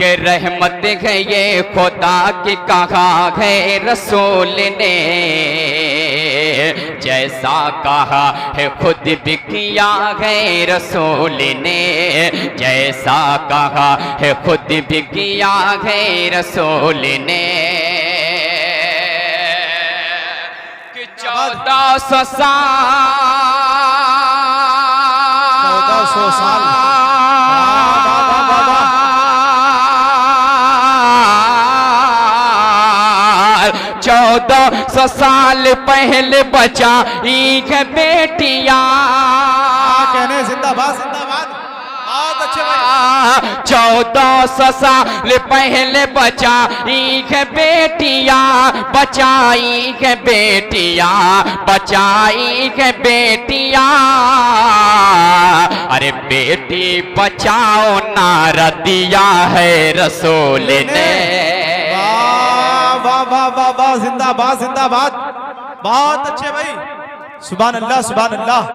कि रहमत है ये खुदा की कहा है रसूल ने, जैसा कहा है खुद भी किया है रसूल ने, जैसा कहा है खुद भी किया है रसूल ने। कि 1400 साल 1400 साल पहले बचाई है बेटियां। कहने जिंदाबाद जिंदाबाद, बहुत अच्छे भाई। 1400 साल पहले बचाई है बेटियां, बचाई है बेटियां, बचाई है बेटियां। अरे बेटी बचाओ नारा दिया है रसूल ने। वाह वाह वाह वाह, जिंदाबाद जिंदाबाद, बहुत अच्छे भाई, सुभान अल्लाह सुभान अल्लाह।